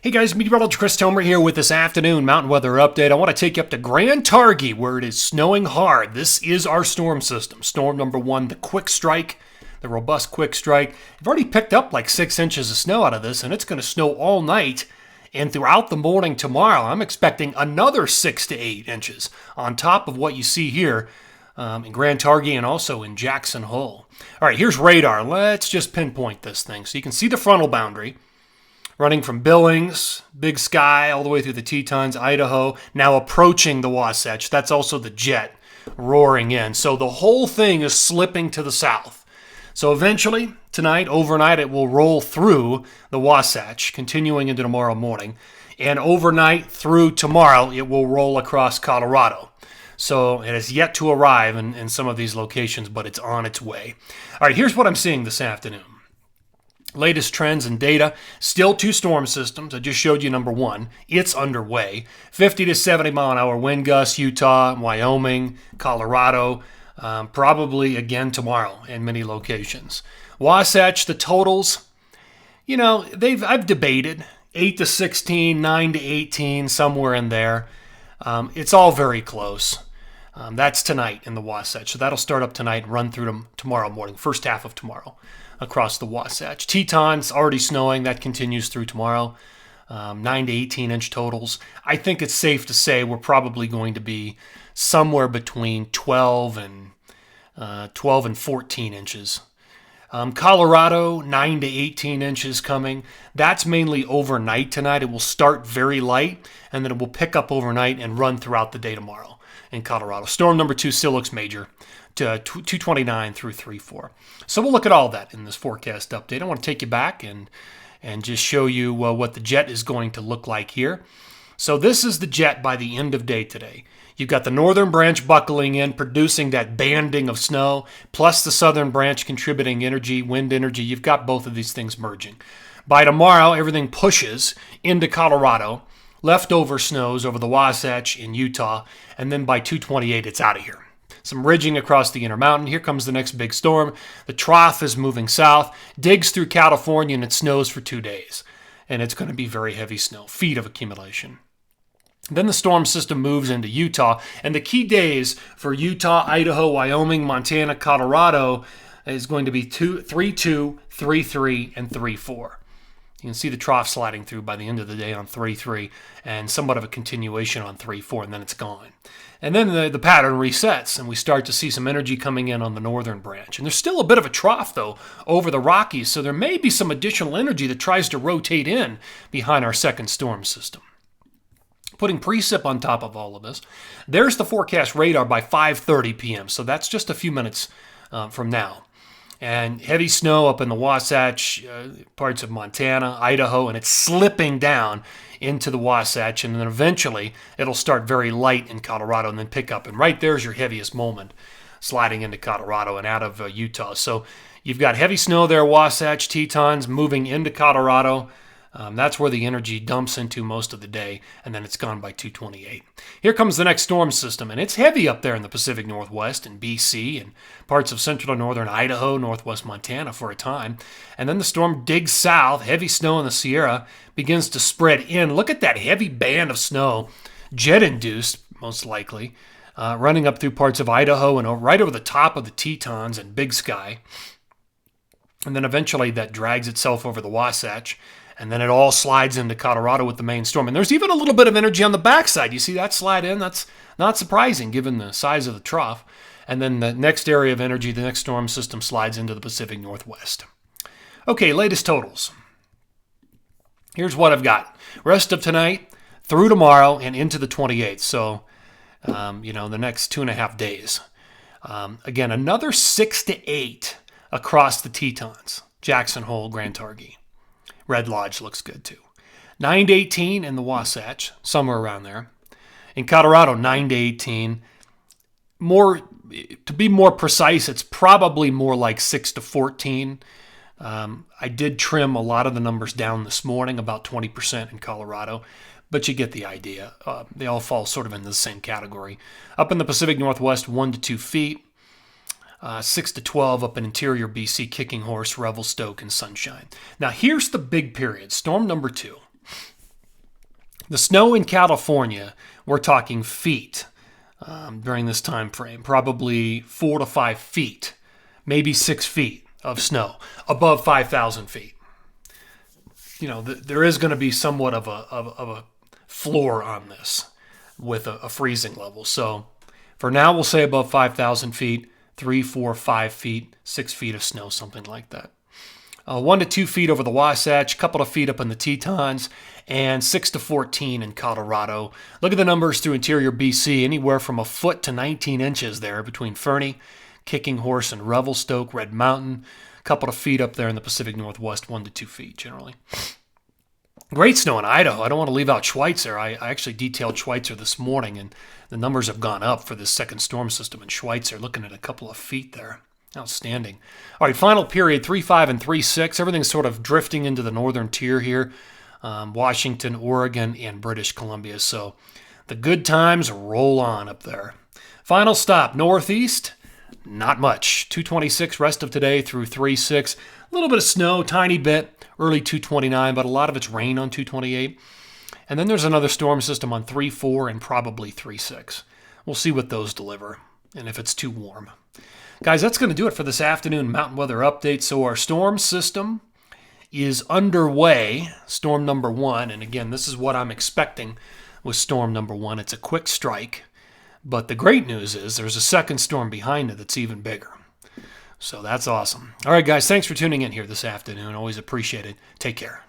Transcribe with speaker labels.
Speaker 1: Hey guys, Meteorologist Chris Tomer here with this afternoon mountain weather update. I want to take you up to Grand Targhee where it is snowing hard. This is our storm system. Storm number one, the quick strike, the robust quick strike. I've already picked up like 6 inches of snow out of this, and it's going to snow all night and throughout the morning tomorrow. I'm expecting another 6 to 8 inches on top of what you see here in Grand Targhee and also in Jackson Hole. All right, here's radar. Let's just pinpoint this thing so you can see the frontal boundary. Running from Billings, Big Sky, all the way through the Tetons, Idaho, now approaching the Wasatch. That's also the jet roaring in. So the whole thing is slipping to the south. So eventually, tonight, overnight, it will roll through the Wasatch, continuing into tomorrow morning. And overnight through tomorrow, it will roll across Colorado. So it has yet to arrive in some of these locations, but it's on its way. All right, here's what I'm seeing this afternoon. Latest trends and data, still 2 storm systems. I just showed you number 1. It's underway. 50 to 70 mile an hour wind gusts, Utah, Wyoming, Colorado, probably again tomorrow in many locations. Wasatch, the totals, I've debated 8 to 16, 9 to 18, somewhere in there. It's all very close. That's tonight in the Wasatch. So that'll start up tonight and run through tomorrow morning, first half of tomorrow across the Wasatch. Tetons already snowing. That continues through tomorrow. 9 to 18 inch totals. I think it's safe to say we're probably going to be somewhere between 12 and 14 inches. Colorado, 9 to 18 inches coming. That's mainly overnight tonight. It will start very light, and then it will pick up overnight and run throughout the day tomorrow in Colorado. Storm number 2 still looks major, to 229 through 3-4. So we'll look at all that in this forecast update. I want to take you back and just show you what the jet is going to look like here. So this is the jet by the end of day today. You've got the northern branch buckling in, producing that banding of snow, plus the southern branch contributing energy, wind energy. You've got both of these things merging. By tomorrow, everything pushes into Colorado. Leftover snows over the Wasatch in Utah, and then by 2:28, it's out of here. Some ridging across the Intermountain. Here comes the next big storm. The trough is moving south, digs through California, and it snows for 2 days. And it's going to be very heavy snow, feet of accumulation. Then the storm system moves into Utah, and the key days for Utah, Idaho, Wyoming, Montana, Colorado is going to be 3-2, 3-3, and 3-4. You can see the trough sliding through by the end of the day on 3-3 and somewhat of a continuation on 3-4, and then it's gone. And then the pattern resets, and we start to see some energy coming in on the northern branch. And there's still a bit of a trough, though, over the Rockies, so there may be some additional energy that tries to rotate in behind our second storm system. Putting precip on top of all of this, there's the forecast radar by 5:30 p.m., so that's just a few minutes from now. And heavy snow up in the Wasatch, parts of Montana, Idaho, and it's slipping down into the Wasatch, and then eventually it'll start very light in Colorado and then pick up. And right there's your heaviest moment, sliding into Colorado and out of Utah. So you've got heavy snow there, Wasatch, Tetons, moving into Colorado. That's where the energy dumps into most of the day, and then it's gone by 2:28. Here comes the next storm system, and it's heavy up there in the Pacific Northwest and BC and parts of central and northern Idaho, northwest Montana for a time. And then the storm digs south, heavy snow in the Sierra begins to spread in. Look at that heavy band of snow, jet-induced, most likely, running up through parts of Idaho and right over the top of the Tetons and Big Sky. And then eventually that drags itself over the Wasatch. And then it all slides into Colorado with the main storm. And there's even a little bit of energy on the backside. You see that slide in? That's not surprising given the size of the trough. And then the next area of energy, the next storm system, slides into the Pacific Northwest. Okay, latest totals. Here's what I've got. Rest of tonight, through tomorrow, and into the 28th. So, the next 2.5 days. Again, another 6 to 8 across the Tetons. Jackson Hole, Grand Targhee. Red Lodge looks good too. 9 to 18 in the Wasatch, somewhere around there. In Colorado, 9 to 18. To be more precise, it's probably more like 6 to 14. I did trim a lot of the numbers down this morning, about 20% in Colorado, but you get the idea. They all fall sort of in the same category. Up in the Pacific Northwest, 1 to 2 feet. 6 to 12 up in interior BC, Kicking Horse, Revelstoke, and Sunshine. Now here's the big period, storm number 2. The snow in California, we're talking feet during this time frame, probably 4 to 5 feet, maybe 6 feet of snow above 5,000 feet. There is going to be somewhat of a floor on this with a freezing level. So for now, we'll say above 5,000 feet, 3, 4, 5 feet, 6 feet of snow, something like that. 1 to 2 feet over the Wasatch, a couple of feet up in the Tetons, and 6 to 14 in Colorado. Look at the numbers through interior BC, anywhere from a foot to 19 inches there between Fernie, Kicking Horse, and Revelstoke, Red Mountain. A couple of feet up there in the Pacific Northwest, 1 to 2 feet generally. Great snow in Idaho. I don't want to leave out Schweitzer. I actually detailed Schweitzer this morning, and the numbers have gone up for this second storm system in Schweitzer, looking at a couple of feet there. Outstanding. All right, final period, 3.5 and 3.6. Everything's sort of drifting into the northern tier here. Washington, Oregon, and British Columbia. So the good times roll on up there. Final stop, northeast. Not much. 226 rest of today through 3.6. A little bit of snow, tiny bit, early 229, but a lot of it's rain on 228. And then there's another storm system on 3.4 and probably 3.6. We'll see what those deliver and if it's too warm. Guys, that's going to do it for this afternoon mountain weather update. So our storm system is underway, storm number 1. And again, this is what I'm expecting with storm number 1. It's a quick strike. But the great news is there's a second storm behind it that's even bigger. So that's awesome. All right, guys, thanks for tuning in here this afternoon. Always appreciate it. Take care.